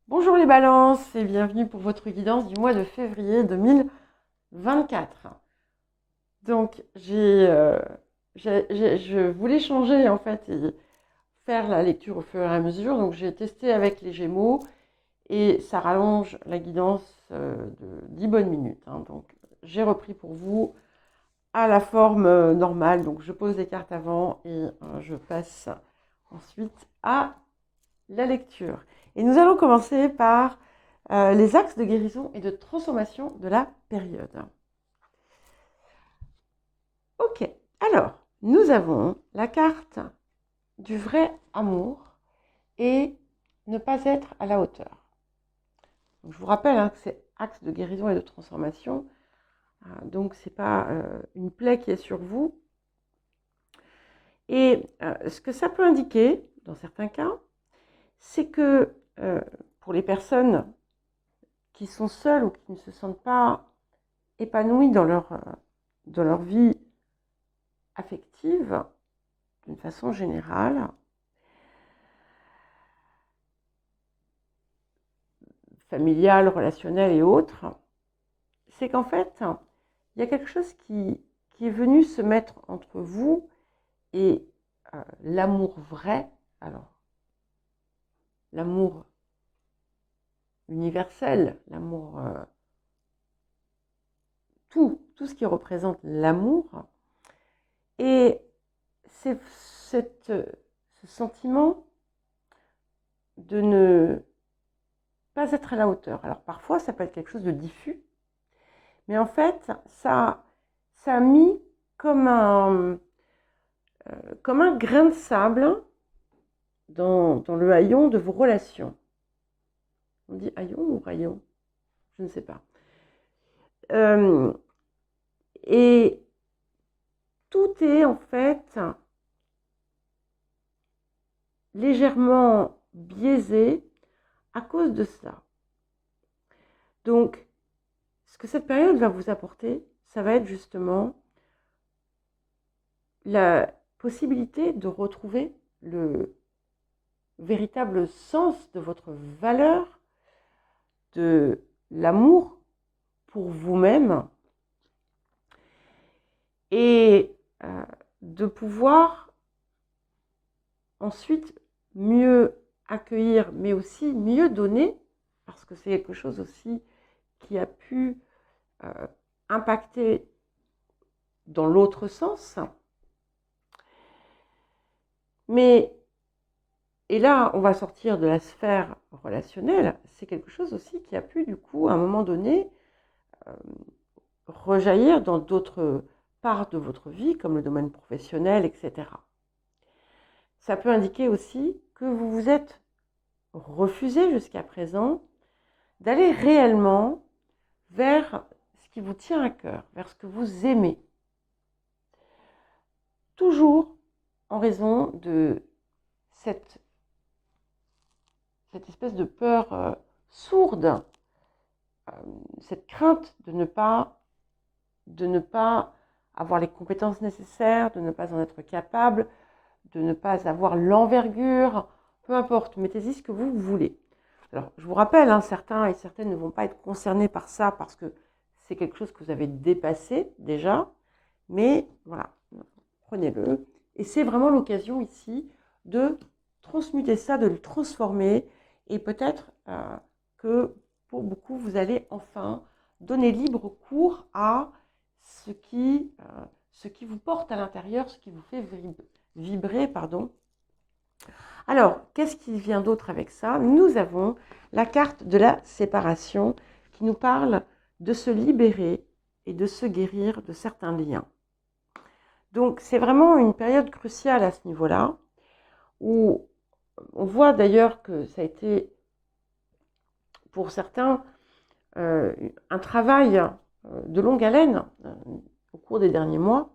Bonjour les balances et bienvenue pour votre guidance du mois de février 2024. Donc je voulais changer en fait et faire la lecture au fur et à mesure. Donc j'ai testé avec les Gémeaux et ça rallonge la guidance de 10 bonnes minutes, hein. Donc j'ai repris pour vous à la forme normale. Donc je pose les cartes avant et je passe ensuite à la lecture. Et nous allons commencer par les axes de guérison et de transformation de la période. Ok, alors, nous avons la carte du vrai amour et ne pas être à la hauteur. Donc, je vous rappelle que c'est axe de guérison et de transformation. Donc, ce n'est pas une plaie qui est sur vous. Et ce que ça peut indiquer, dans certains cas, c'est que pour les personnes qui sont seules ou qui ne se sentent pas épanouies dans leur vie affective, d'une façon générale, familiale, relationnelle et autres, c'est qu'en fait, il y a quelque chose qui est venu se mettre entre vous et l'amour vrai. Alors, l'amour universel, l'amour, tout ce qui représente l'amour. Et c'est ce sentiment de ne pas être à la hauteur. Alors parfois, ça peut être quelque chose de diffus, mais en fait, ça a mis comme un grain de sable dans le haillon de vos relations. On dit haillon ou rayon? Je ne sais pas. Et tout est en fait légèrement biaisé à cause de ça. Donc, ce que cette période va vous apporter, ça va être justement la possibilité de retrouver le véritable sens de votre valeur, de l'amour pour vous-même et de pouvoir ensuite mieux accueillir, mais aussi mieux donner, parce que c'est quelque chose aussi qui a pu impacter dans l'autre sens. Mais, et là, on va sortir de la sphère relationnelle, c'est quelque chose aussi qui a pu, du coup, à un moment donné, rejaillir dans d'autres parts de votre vie, comme le domaine professionnel, etc. Ça peut indiquer aussi que vous vous êtes refusé jusqu'à présent d'aller réellement vers ce qui vous tient à cœur, vers ce que vous aimez. Toujours en raison de cette espèce de peur sourde, cette crainte de ne pas avoir les compétences nécessaires, de ne pas en être capable, de ne pas avoir l'envergure, peu importe, mettez-y ce que vous voulez. Alors, je vous rappelle, certains et certaines ne vont pas être concernés par ça parce que c'est quelque chose que vous avez dépassé déjà, mais voilà, prenez-le. Et c'est vraiment l'occasion ici de transmuter ça, de le transformer, et peut-être que pour beaucoup, vous allez enfin donner libre cours à ce qui vous porte à l'intérieur, ce qui vous fait vibrer, pardon. Alors, qu'est-ce qui vient d'autre avec ça? Nous avons la carte de la séparation qui nous parle de se libérer et de se guérir de certains liens. Donc, c'est vraiment une période cruciale à ce niveau-là, où on voit d'ailleurs que ça a été, pour certains, un travail de longue haleine au cours des derniers mois.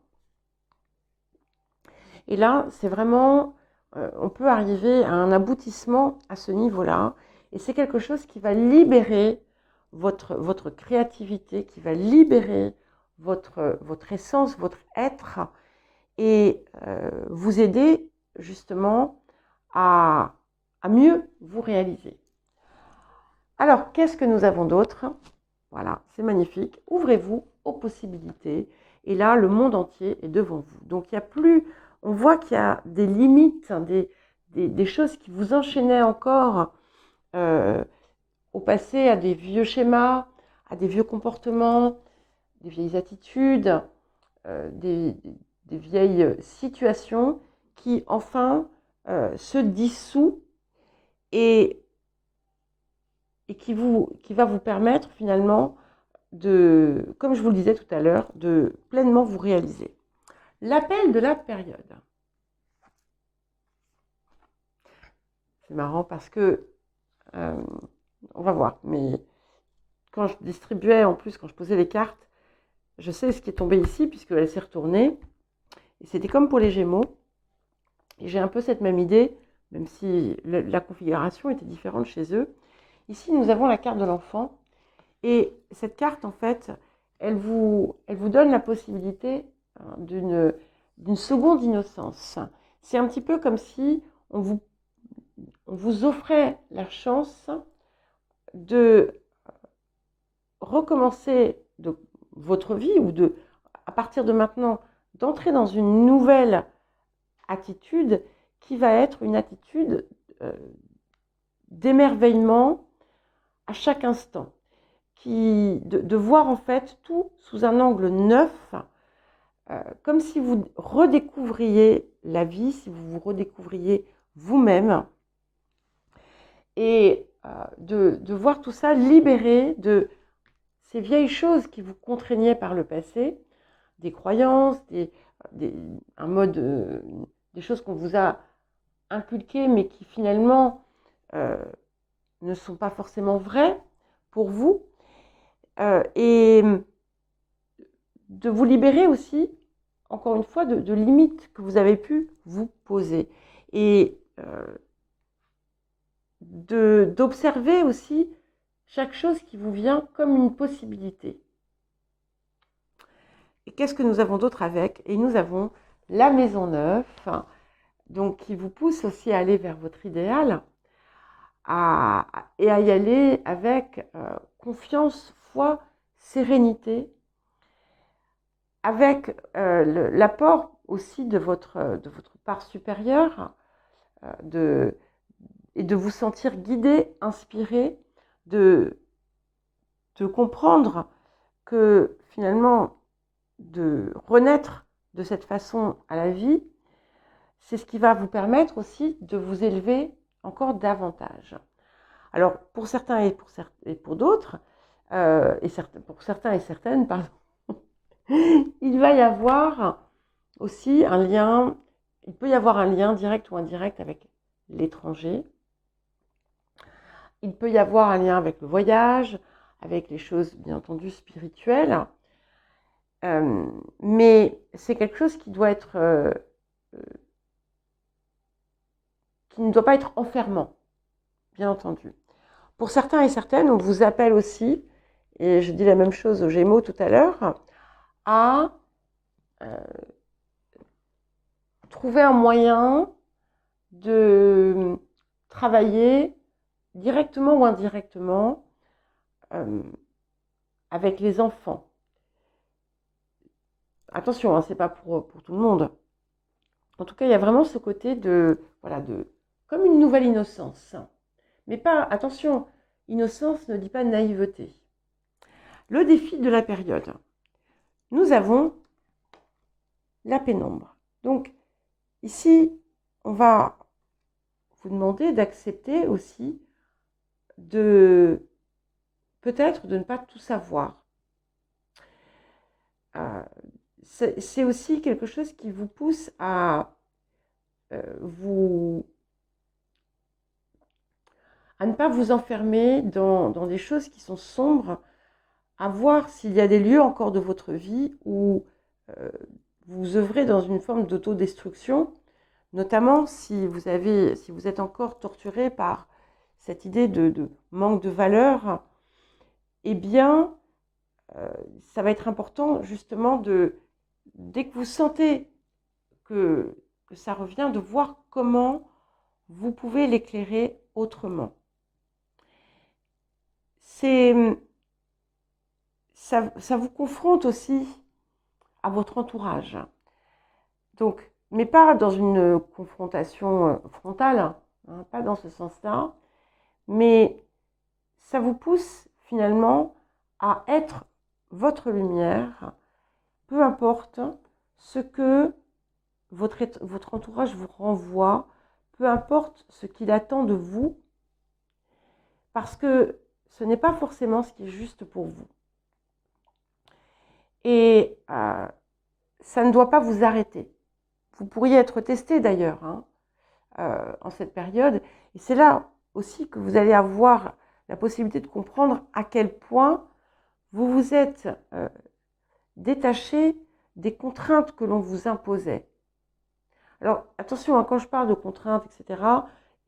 Et là, c'est vraiment, on peut arriver à un aboutissement à ce niveau-là, et c'est quelque chose qui va libérer votre créativité, qui va libérer votre essence, votre être, et vous aider justement à mieux vous réaliser. Alors, qu'est-ce que nous avons d'autre? Voilà, c'est magnifique. Ouvrez-vous aux possibilités. Et là, le monde entier est devant vous. Donc, il n'y a plus... On voit qu'il y a des limites, hein, des choses qui vous enchaînaient encore au passé à des vieux schémas, à des vieux comportements, des vieilles attitudes, des vieilles situations qui, enfin, se dissouent et qui va vous permettre finalement de, comme je vous le disais tout à l'heure, de pleinement vous réaliser. L'appel de la période. C'est marrant parce que, on va voir, mais quand je distribuais, en plus, quand je posais les cartes, je sais ce qui est tombé ici puisqu'elle s'est retournée. Et c'était comme pour les Gémeaux. Et j'ai un peu cette même idée, même si la configuration était différente chez eux. Ici, nous avons la carte de l'enfant. Et cette carte, en fait, elle vous donne la possibilité d'une seconde innocence. C'est un petit peu comme si on vous offrait la chance de recommencer votre vie ou à partir de maintenant, d'entrer dans une nouvelle attitude qui va être une attitude d'émerveillement à chaque instant. De voir en fait tout sous un angle neuf, comme si vous redécouvriez la vie, si vous vous redécouvriez vous-même, et de voir tout ça libéré de ces vieilles choses qui vous contraignaient par le passé, des croyances, un mode, des choses qu'on vous a inculquées, mais qui finalement ne sont pas forcément vraies pour vous. Et de vous libérer aussi, encore une fois, de limites que vous avez pu vous poser. Et d'observer aussi chaque chose qui vous vient comme une possibilité. Et qu'est-ce que nous avons d'autre avec? Et nous avons la maison neuve, donc qui vous pousse aussi à aller vers votre idéal et à y aller avec confiance, foi, sérénité, avec l'apport aussi de votre part supérieure, et de vous sentir guidé, inspiré, de comprendre que finalement, de renaître de cette façon à la vie, c'est ce qui va vous permettre aussi de vous élever encore davantage. Alors, pour certains et pour d'autres, pour certains et certaines, pardon, il va y avoir aussi un lien, il peut y avoir un lien direct ou indirect avec l'étranger. Il peut y avoir un lien avec le voyage, avec les choses, bien entendu, spirituelles. Mais c'est quelque chose qui doit être, qui ne doit pas être enfermant, bien entendu. Pour certains et certaines, on vous appelle aussi, et je dis la même chose aux Gémeaux tout à l'heure, à trouver un moyen de travailler directement ou indirectement avec les enfants. Attention, hein, c'est pas pour tout le monde. En tout cas, il y a vraiment ce côté comme une nouvelle innocence. Mais pas, attention, innocence ne dit pas naïveté. Le défi de la période. Nous avons la pénombre. Donc, ici, on va vous demander d'accepter aussi peut-être de ne pas tout savoir. C'est aussi quelque chose qui vous pousse à ne pas vous enfermer dans des choses qui sont sombres, à voir s'il y a des lieux encore de votre vie où vous œuvrez dans une forme d'autodestruction, notamment si vous êtes encore torturé par cette idée de manque de valeur. Eh bien, ça va être important justement dès que vous sentez que ça revient, de voir comment vous pouvez l'éclairer autrement. ça vous confronte aussi à votre entourage. Donc, mais pas dans une confrontation frontale, hein, pas dans ce sens-là, mais ça vous pousse finalement à être votre lumière, peu importe ce que votre entourage vous renvoie, peu importe ce qu'il attend de vous, parce que ce n'est pas forcément ce qui est juste pour vous. Et ça ne doit pas vous arrêter. Vous pourriez être testé d'ailleurs hein, en cette période. Et c'est là aussi que vous allez avoir la possibilité de comprendre à quel point vous vous êtes détaché des contraintes que l'on vous imposait. Alors attention, hein, quand je parle de contraintes, etc.,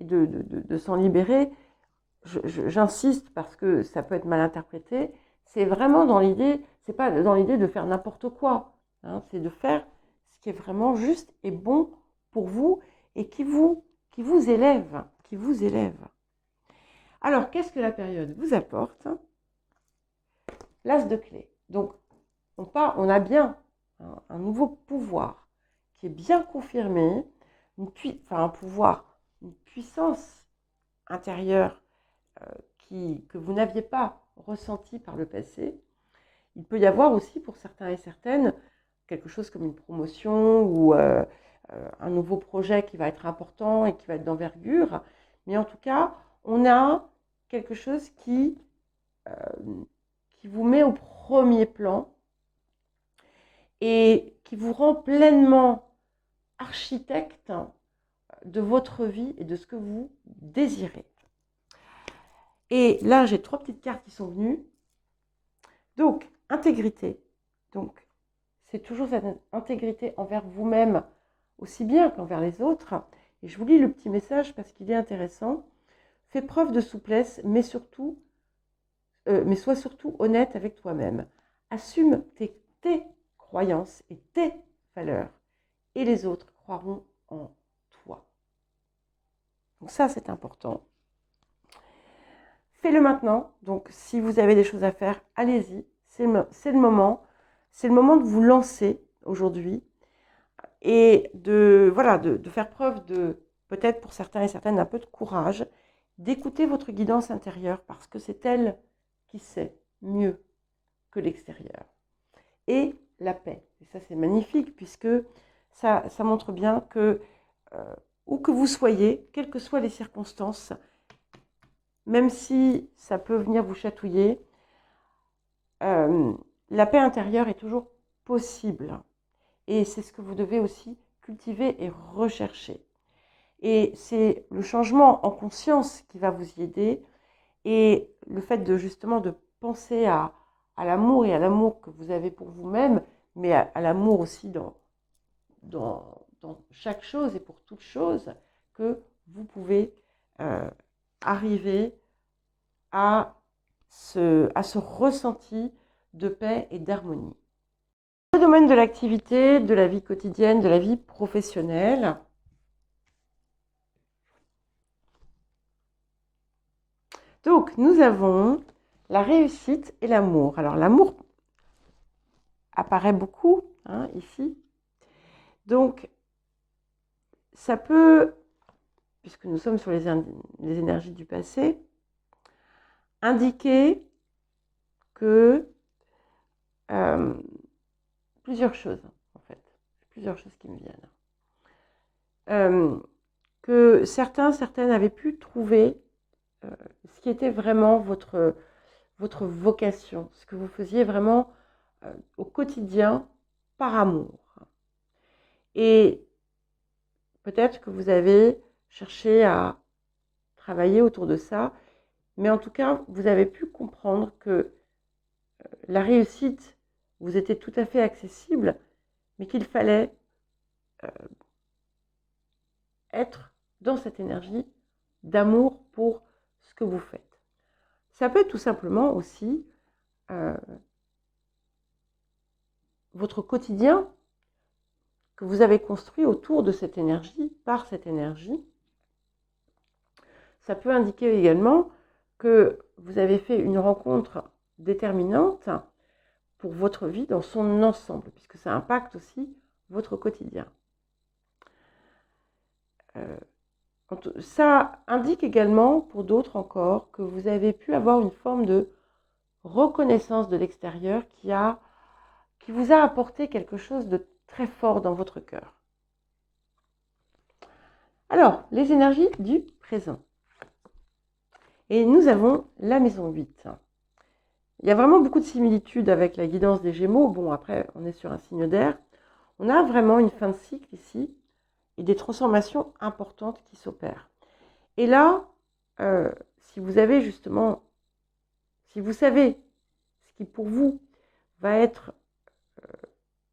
et de s'en libérer, j'insiste parce que ça peut être mal interprété, c'est vraiment dans l'idée, c'est pas dans l'idée de faire n'importe quoi, hein, c'est de faire ce qui est vraiment juste et bon pour vous et qui vous élève, qui vous élève. Alors, qu'est-ce que la période vous apporte? L'as de clé. Donc, on a bien un nouveau pouvoir qui est bien confirmé, un pouvoir, une puissance intérieure que vous n'aviez pas ressenti par le passé. Il peut y avoir aussi pour certains et certaines quelque chose comme une promotion ou un nouveau projet qui va être important et qui va être d'envergure. Mais en tout cas, on a quelque chose qui vous met au premier plan et qui vous rend pleinement architecte de votre vie et de ce que vous désirez. Et là, j'ai 3 petites cartes qui sont venues. Donc, intégrité. Donc, c'est toujours cette intégrité envers vous-même, aussi bien qu'envers les autres. Et je vous lis le petit message parce qu'il est intéressant. Fais preuve de souplesse, mais sois surtout honnête avec toi-même. Assume tes croyances et tes valeurs. Et les autres croiront en toi. Donc ça, c'est important. Fais-le maintenant. Donc, si vous avez des choses à faire, allez-y. C'est le moment. C'est le moment de vous lancer aujourd'hui et de faire preuve de, peut-être pour certains et certaines, un peu de courage, d'écouter votre guidance intérieure parce que c'est elle qui sait mieux que l'extérieur. Et la paix. Et ça, c'est magnifique puisque ça montre bien que, où que vous soyez, quelles que soient les circonstances, même si ça peut venir vous chatouiller, la paix intérieure est toujours possible. Et c'est ce que vous devez aussi cultiver et rechercher. Et c'est le changement en conscience qui va vous y aider. Et le fait de justement de penser à l'amour et à l'amour que vous avez pour vous-même, mais à l'amour aussi dans chaque chose et pour toute chose, que vous pouvez arriver à ce ressenti de paix et d'harmonie. Le domaine de l'activité, de la vie quotidienne, de la vie professionnelle. Donc, nous avons la réussite et l'amour. Alors, l'amour apparaît beaucoup hein, ici. Donc, ça peut, puisque nous sommes sur les énergies du passé, indiquer que plusieurs choses, en fait. Plusieurs choses qui me viennent. Que certaines avaient pu trouver ce qui était vraiment votre vocation, ce que vous faisiez vraiment au quotidien par amour. Et peut-être que vous avez cherché à travailler autour de ça, mais en tout cas, vous avez pu comprendre que la réussite vous était tout à fait accessible, mais qu'il fallait être dans cette énergie d'amour pour ce que vous faites. Ça peut être tout simplement aussi votre quotidien que vous avez construit autour de cette énergie, par cette énergie. Ça peut indiquer également que vous avez fait une rencontre déterminante pour votre vie dans son ensemble, puisque ça impacte aussi votre quotidien. Ça indique également, pour d'autres encore, que vous avez pu avoir une forme de reconnaissance de l'extérieur qui vous a apporté quelque chose de très fort dans votre cœur. Alors, les énergies du présent. Et nous avons la maison 8. Il y a vraiment beaucoup de similitudes avec la guidance des Gémeaux. Bon, après, on est sur un signe d'air. On a vraiment une fin de cycle ici et des transformations importantes qui s'opèrent. Et là, si vous avez justement, si vous savez ce qui pour vous va être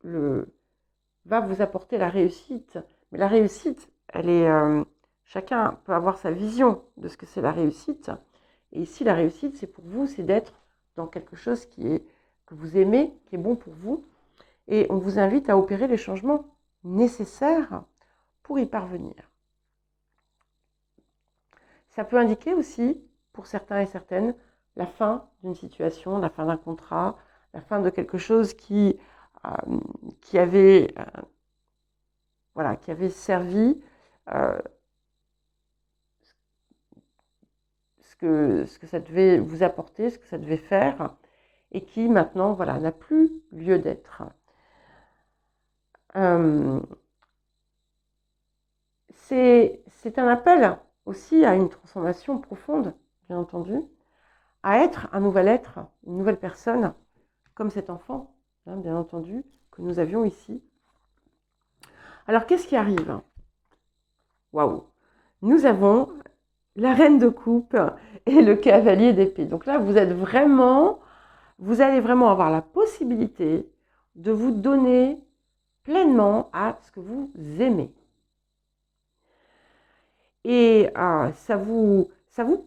va vous apporter la réussite, mais la réussite, elle est, chacun peut avoir sa vision de ce que c'est la réussite. Et ici, la réussite, c'est pour vous, c'est d'être dans quelque chose que vous aimez, qui est bon pour vous. Et on vous invite à opérer les changements nécessaires pour y parvenir. Ça peut indiquer aussi, pour certains et certaines, la fin d'une situation, la fin d'un contrat, la fin de quelque chose qui avait servi ce que ça devait vous apporter, ce que ça devait faire, et qui maintenant n'a plus lieu d'être. C'est un appel aussi à une transformation profonde, bien entendu, à être un nouvel être, une nouvelle personne, comme cet enfant, bien entendu, que nous avions ici. Alors, qu'est-ce qui arrive? Waouh! Nous avons la reine de coupe et le cavalier d'épée. Donc là, vous allez vraiment avoir la possibilité de vous donner pleinement à ce que vous aimez. Et ça vous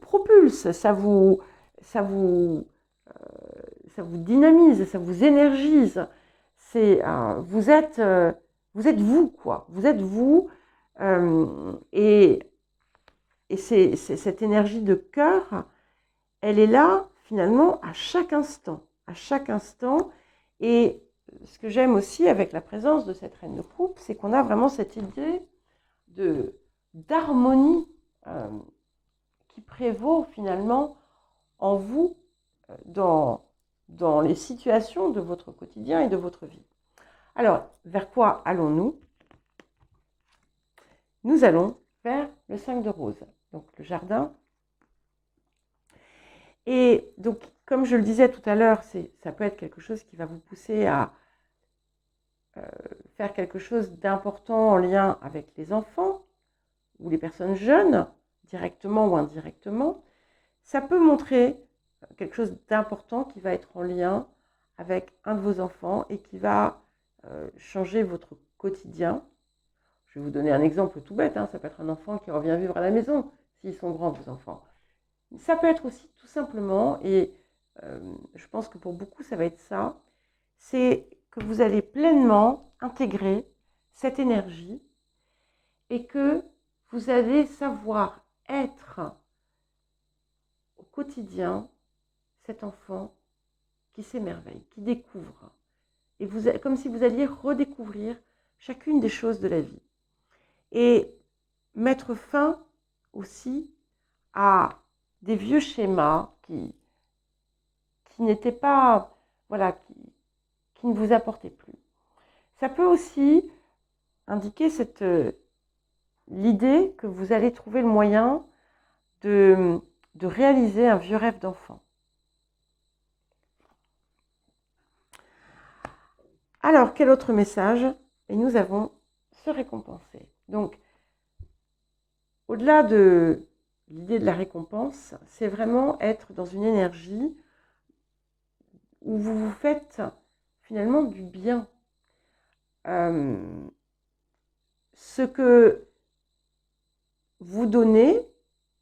propulse, ça vous dynamise, ça vous énergise. Vous êtes vous, quoi. Vous êtes vous. Et c'est cette énergie de cœur, elle est là, finalement, à chaque instant. À chaque instant. Et ce que j'aime aussi avec la présence de cette reine de coupe, c'est qu'on a vraiment cette idée d'harmonie qui prévaut finalement en vous dans les situations de votre quotidien et de votre vie. Alors, vers quoi allons-nous? Nous allons vers le 5 de rose, donc le jardin. Et donc, comme je le disais tout à l'heure, ça peut être quelque chose qui va vous pousser à faire quelque chose d'important en lien avec les enfants ou les personnes jeunes, directement ou indirectement. Ça peut montrer quelque chose d'important qui va être en lien avec un de vos enfants et qui va changer votre quotidien. Je vais vous donner un exemple tout bête, ça peut être un enfant qui revient vivre à la maison, s'ils sont grands, vos enfants. Ça peut être aussi tout simplement, et je pense que pour beaucoup ça va être ça, c'est que vous allez pleinement intégrer cette énergie et que vous allez savoir être au quotidien cet enfant qui s'émerveille, qui découvre. Et comme si vous alliez redécouvrir chacune des choses de la vie. Et mettre fin aussi à des vieux schémas qui n'étaient pas, qui ne vous apportaient plus. Ça peut aussi indiquer l'idée que vous allez trouver le moyen de réaliser un vieux rêve d'enfant. Alors, quel autre message? Et nous avons se récompenser. Donc, au-delà de l'idée de la récompense, c'est vraiment être dans une énergie où vous vous faites finalement du bien. Ce que vous donnez,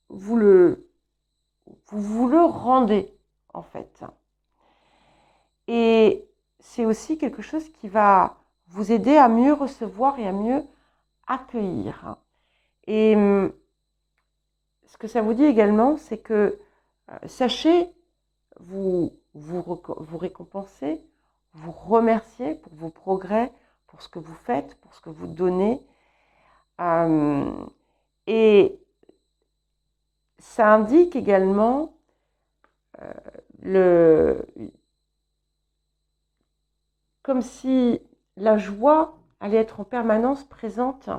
vous le rendez en fait. Et c'est aussi quelque chose qui va vous aider à mieux recevoir et à mieux accueillir. Et ce que ça vous dit également, c'est que sachez vous récompenser, vous remercier pour vos progrès, pour ce que vous faites, pour ce que vous donnez. Et ça indique également comme si la joie allait être en permanence présente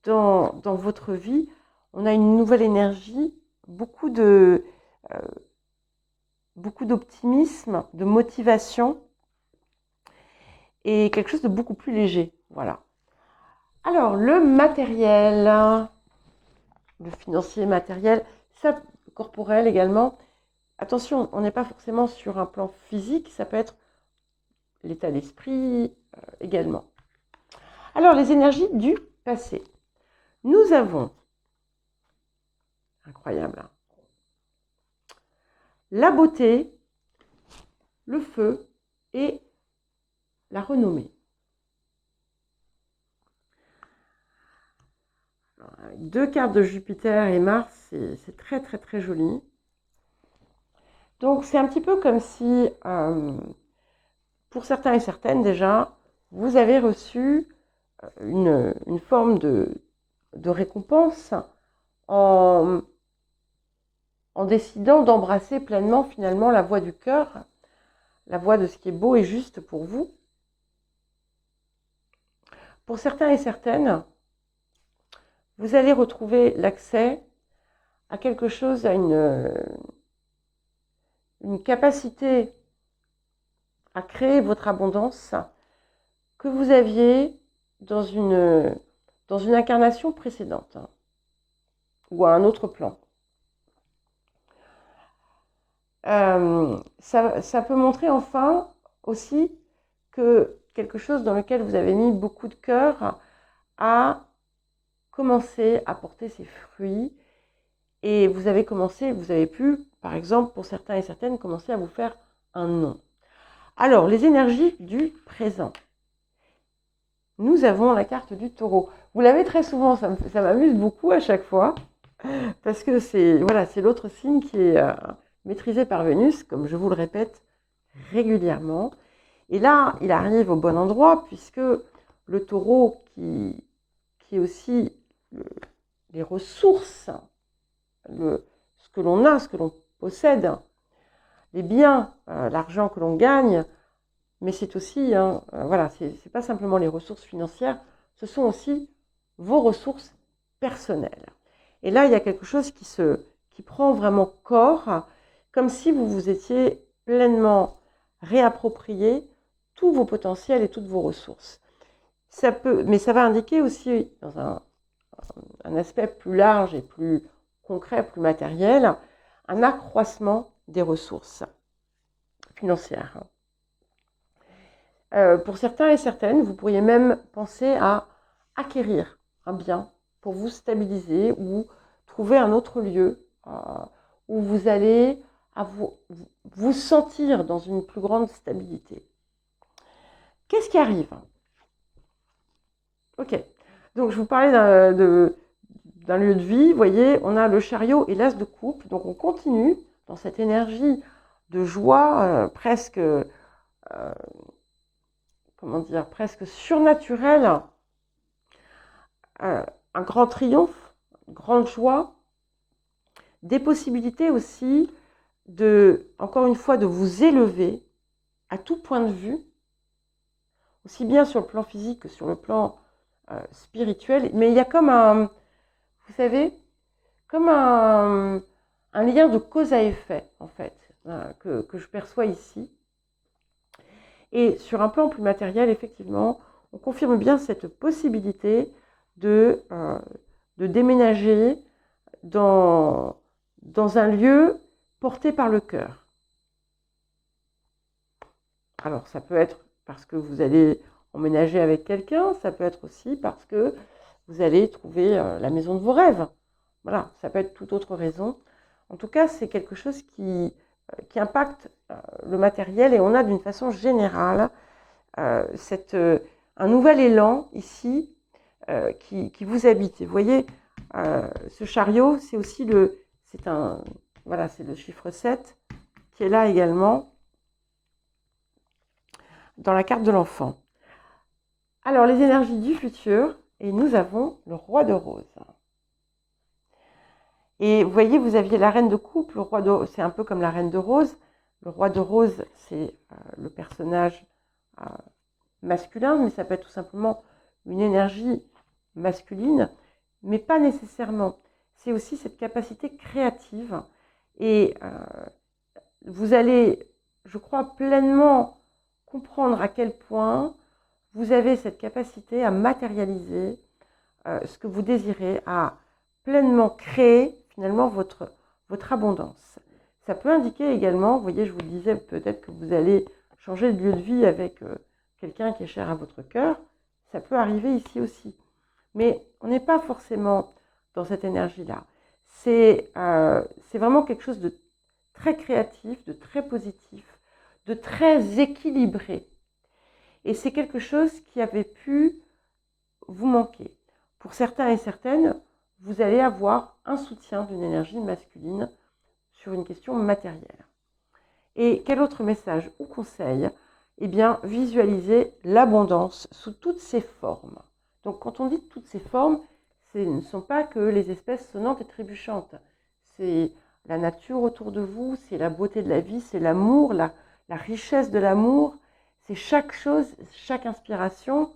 dans votre vie. On a une nouvelle énergie, beaucoup d'optimisme, de motivation et quelque chose de beaucoup plus léger. Voilà. Alors, le matériel, le financier matériel, ça corporel également. Attention, on n'est pas forcément sur un plan physique, ça peut être l'état d'esprit également. Alors, les énergies du passé. Nous avons, incroyable, hein, la beauté, le feu et la renommée. Alors, deux cartes de Jupiter et Mars, c'est très très très joli. Donc c'est un petit peu comme si, pour certains et certaines déjà, vous avez reçu une forme de récompense en décidant d'embrasser pleinement finalement la voie du cœur, la voie de ce qui est beau et juste pour vous. Pour certains et certaines, vous allez retrouver l'accès à quelque chose, à une capacité à créer votre abondance que vous aviez dans une incarnation précédente ou à un autre plan. Ça peut montrer enfin aussi que quelque chose dans lequel vous avez mis beaucoup de cœur a commencé à porter ses fruits et vous avez pu, par exemple, pour certains et certaines, commencer à vous faire un nom. Alors, les énergies du présent. Nous avons la carte du taureau. Vous l'avez très souvent, ça m'amuse beaucoup à chaque fois, parce que c'est l'autre signe qui est maîtrisé par Vénus, comme je vous le répète régulièrement. Et là, il arrive au bon endroit, puisque le taureau, qui est aussi les ressources, ce que l'on a, ce que l'on possède, les biens, l'argent que l'on gagne, mais c'est aussi, c'est pas simplement les ressources financières, ce sont aussi vos ressources personnelles. Et là, il y a quelque chose qui prend vraiment corps, comme si vous vous étiez pleinement réapproprié tous vos potentiels et toutes vos ressources. Mais ça va indiquer aussi, dans un aspect plus large et plus concret, plus matériel, un accroissement des ressources financières. Pour certains et certaines, vous pourriez même penser à acquérir un bien pour vous stabiliser ou trouver un autre lieu où vous allez vous sentir dans une plus grande stabilité. Qu'est-ce qui arrive ? Ok, donc je vous parlais d'un lieu de vie. Vous voyez, on a le chariot et l'as de coupe. Donc on continue dans cette énergie de joie presque surnaturelle, un grand triomphe, une grande joie, des possibilités aussi encore une fois, de vous élever à tout point de vue, aussi bien sur le plan physique que sur le plan spirituel. Mais il y a comme un lien de cause à effet, en fait, que je perçois ici. Et sur un plan plus matériel, effectivement, on confirme bien cette possibilité de déménager dans un lieu porté par le cœur. Alors, ça peut être parce que vous allez emménager avec quelqu'un, ça peut être aussi parce que vous allez trouver la maison de vos rêves. Voilà, ça peut être toute autre raison. En tout cas, c'est quelque chose qui impacte le matériel et on a d'une façon générale un nouvel élan ici qui vous habite. Et vous voyez, ce chariot, c'est aussi voilà, c'est le chiffre 7 qui est là également dans la carte de l'enfant. Alors, les énergies du futur, et nous avons le roi de rose. Et vous voyez, vous aviez la reine de coupe, le roi de, c'est un peu comme la reine de rose. Le roi de rose, c'est le personnage masculin, mais ça peut être tout simplement une énergie masculine, mais pas nécessairement. C'est aussi cette capacité créative. Et vous allez, je crois, pleinement comprendre à quel point vous avez cette capacité à matérialiser ce que vous désirez, à pleinement créer finalement votre abondance. Ça peut indiquer également, vous voyez, je vous disais peut-être que vous allez changer de lieu de vie avec quelqu'un qui est cher à votre cœur. Ça peut arriver ici aussi. Mais on n'est pas forcément dans cette énergie-là. C'est vraiment quelque chose de très créatif, de très positif, de très équilibré. Et c'est quelque chose qui avait pu vous manquer. Pour certains et certaines, vous allez avoir un soutien d'une énergie masculine sur une question matérielle. Et quel autre message ou conseil? Eh bien, visualisez l'abondance sous toutes ses formes. Donc, quand on dit toutes ces formes, ce ne sont pas que les espèces sonnantes et trébuchantes. C'est la nature autour de vous, c'est la beauté de la vie, c'est l'amour, la richesse de l'amour. C'est chaque chose, chaque inspiration.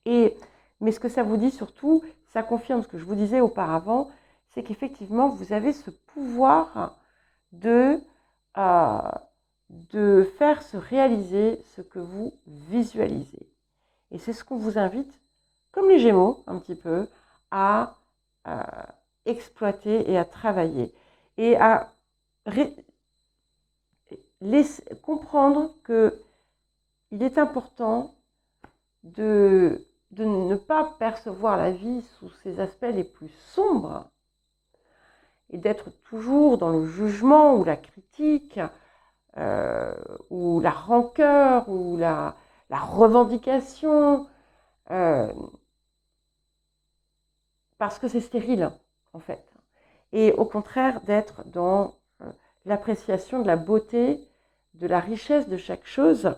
Mais ce que ça vous dit surtout, ça confirme ce que je vous disais auparavant, c'est qu'effectivement, vous avez ce pouvoir de faire se réaliser ce que vous visualisez. Et c'est ce qu'on vous invite, comme les Gémeaux, un petit peu, à exploiter et à travailler. Et à comprendre qu'il est important de ne pas percevoir la vie sous ses aspects les plus sombres et d'être toujours dans le jugement ou la critique ou la rancœur ou la revendication parce que c'est stérile en fait. Et au contraire d'être dans l'appréciation de la beauté, de la richesse de chaque chose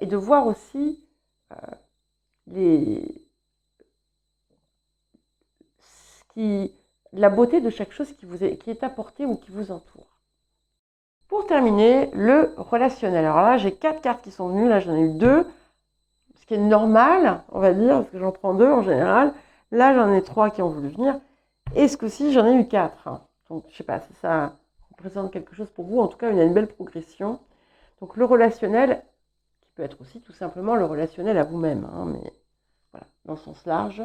et de voir aussi la beauté de chaque chose qui est apportée ou qui vous entoure. Pour terminer, le relationnel. Alors là, j'ai 4 cartes qui sont venues, là j'en ai eu 2, ce qui est normal, on va dire, parce que j'en prends 2 en général. Là, j'en ai 3 qui ont voulu venir, et ce coup-ci, j'en ai eu 4. Donc, je ne sais pas si ça représente quelque chose pour vous. En tout cas, il y a une belle progression. Donc, le relationnel, qui peut être aussi tout simplement le relationnel à vous-même, mais voilà, dans le sens large.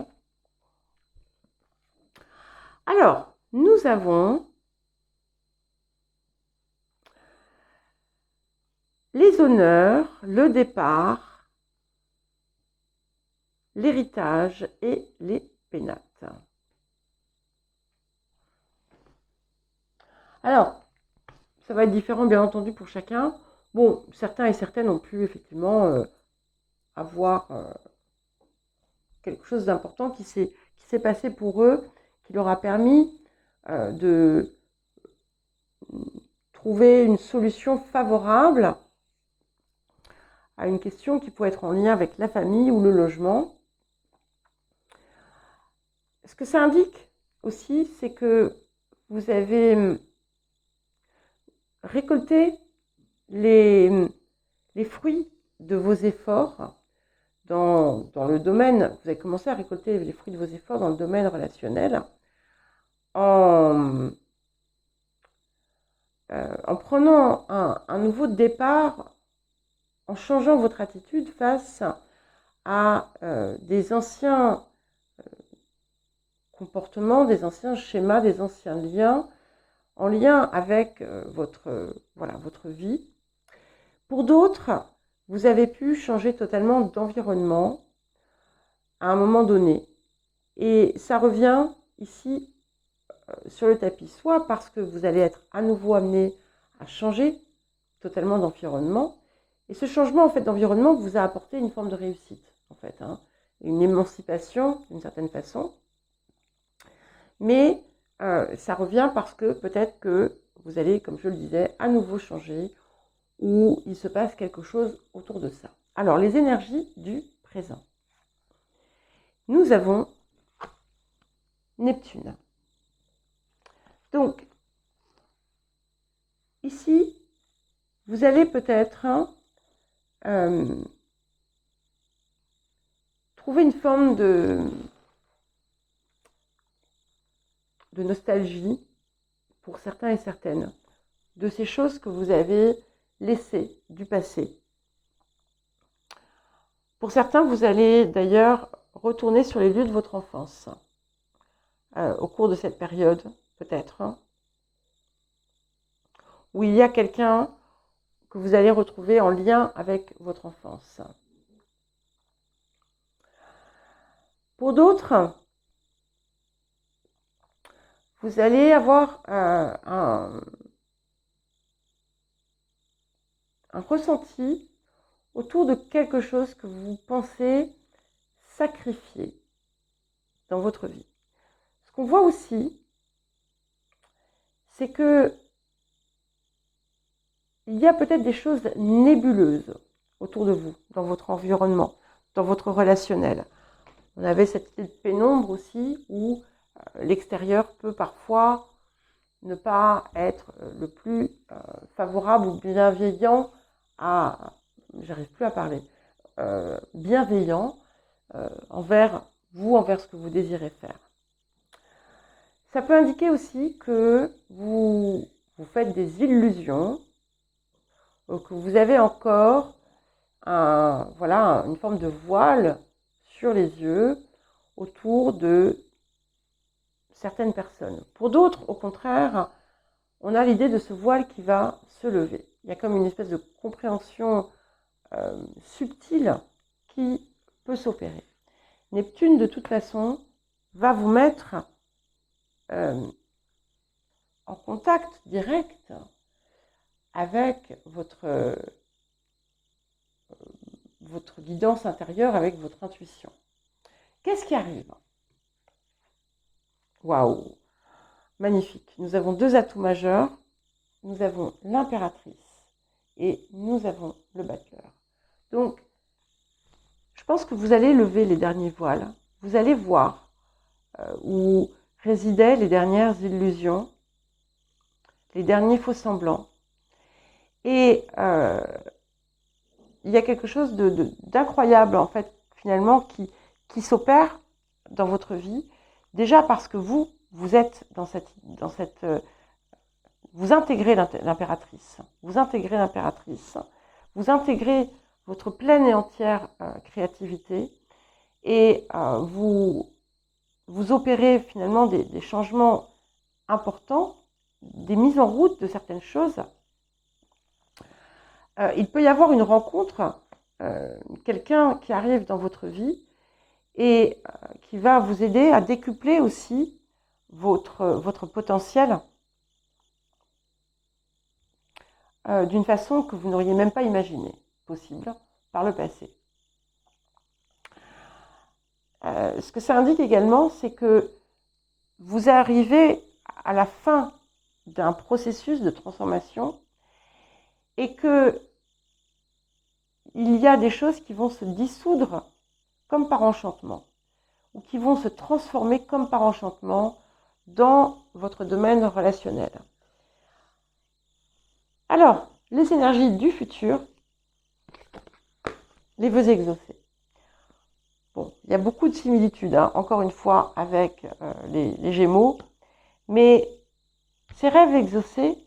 Alors, nous avons les honneurs, le départ, l'héritage et les pénates. Alors, ça va être différent bien entendu pour chacun. Bon, certains et certaines ont pu effectivement avoir quelque chose d'important qui s'est passé pour eux, qui leur a permis de trouver une solution favorable à une question qui pourrait être en lien avec la famille ou le logement. Ce que ça indique aussi, c'est que vous avez récolté les fruits de vos efforts dans le domaine, vous avez commencé à récolter les fruits de vos efforts dans le domaine relationnel en prenant un nouveau départ, en changeant votre attitude face à des anciens comportements, des anciens schémas, des anciens liens, en lien avec votre vie. Pour d'autres, vous avez pu changer totalement d'environnement à un moment donné. Et ça revient ici sur le tapis, soit parce que vous allez être à nouveau amené à changer totalement d'environnement. Et ce changement en fait, d'environnement vous a apporté une forme de réussite, en fait, une émancipation d'une certaine façon. Mais ça revient parce que peut-être que vous allez, comme je le disais, à nouveau changer ou il se passe quelque chose autour de ça. Alors, les énergies du présent. Nous avons Neptune. Donc, ici, vous allez peut-être trouver une forme de nostalgie pour certains et certaines de ces choses que vous avez laissées du passé. Pour certains, vous allez d'ailleurs retourner sur les lieux de votre enfance au cours de cette période, peut-être, où il y a quelqu'un que vous allez retrouver en lien avec votre enfance. Pour d'autres, vous allez avoir un ressenti autour de quelque chose que vous pensez sacrifier dans votre vie. Ce qu'on voit aussi, c'est que il y a peut-être des choses nébuleuses autour de vous, dans votre environnement, dans votre relationnel. On avait cette idée de pénombre aussi, où l'extérieur peut parfois ne pas être le plus favorable ou bienveillant à, j'arrive plus à parler, bienveillant envers vous, envers ce que vous désirez faire. Ça peut indiquer aussi que vous faites des illusions, que vous avez encore une forme de voile sur les yeux autour de certaines personnes. Pour d'autres, au contraire, on a l'idée de ce voile qui va se lever. Il y a comme une espèce de compréhension subtile qui peut s'opérer. Neptune, de toute façon, va vous mettre en contact direct avec votre guidance intérieure, avec votre intuition. Qu'est-ce qui arrive? Waouh! Magnifique. Nous avons deux atouts majeurs. Nous avons l'impératrice et nous avons le battleur. Donc, je pense que vous allez lever les derniers voiles. Vous allez voir où résidaient les dernières illusions, les derniers faux semblants. Et il y a quelque chose d'incroyable, en fait, finalement, qui s'opère dans votre vie. Déjà parce que vous êtes dans cette vous intégrez l'impératrice. Vous intégrez l'impératrice. Vous intégrez votre pleine et entière créativité. Et vous opérez finalement des changements importants, des mises en route de certaines choses. Il peut y avoir une rencontre, quelqu'un qui arrive dans votre vie et qui va vous aider à décupler aussi votre potentiel d'une façon que vous n'auriez même pas imaginé possible par le passé. Ce que ça indique également, c'est que vous arrivez à la fin d'un processus de transformation et que il y a des choses qui vont se dissoudre comme par enchantement ou qui vont se transformer comme par enchantement dans votre domaine relationnel. Alors, les énergies du futur, les vœux exaucés. Bon, il y a beaucoup de similitudes, encore une fois, avec les Gémeaux, mais ces rêves exaucés,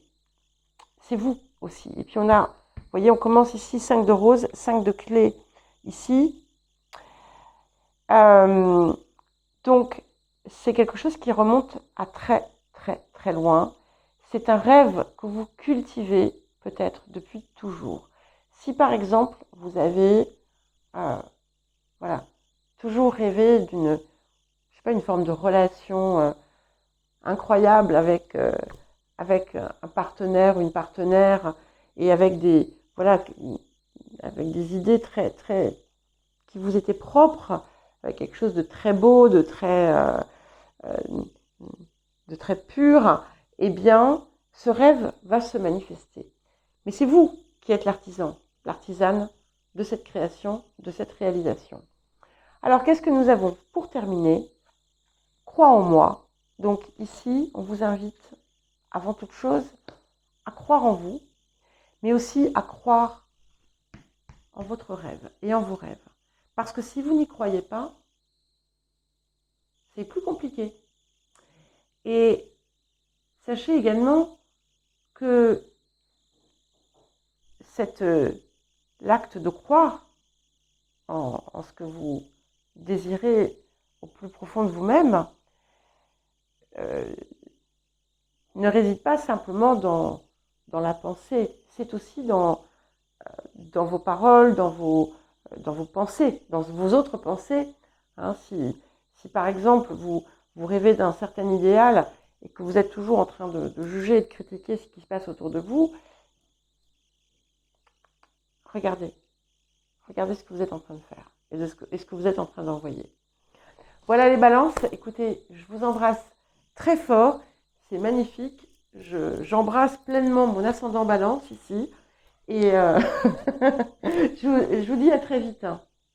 c'est vous aussi. Et puis on a, vous voyez, on commence ici 5 de rose, 5 de clés ici. Donc, c'est quelque chose qui remonte à très, très, très loin. C'est un rêve que vous cultivez peut-être depuis toujours. Si par exemple, vous avez toujours rêvé d'une, je sais pas, une forme de relation incroyable avec un partenaire ou une partenaire et avec des idées très très qui vous étaient propres, quelque chose de très beau, de très très pur, eh bien, ce rêve va se manifester. Mais c'est vous qui êtes l'artisan, l'artisane de cette création, de cette réalisation. Alors, qu'est-ce que nous avons pour terminer? Crois en moi. Donc ici, on vous invite, avant toute chose, à croire en vous, mais aussi à croire en votre rêve et en vos rêves. Parce que si vous n'y croyez pas, c'est plus compliqué. Et sachez également que l'acte de croire en ce que vous désirez au plus profond de vous-même ne réside pas simplement dans la pensée, c'est aussi dans vos paroles, dans vos pensées, dans vos autres pensées. Hein, si par exemple vous rêvez d'un certain idéal et que vous êtes toujours en train de juger et de critiquer ce qui se passe autour de vous, regardez ce que vous êtes en train de faire et ce que vous êtes en train d'envoyer. Voilà les balances, écoutez, je vous embrasse très fort, c'est magnifique, j'embrasse pleinement mon ascendant balance ici et je vous dis à très vite. Hein.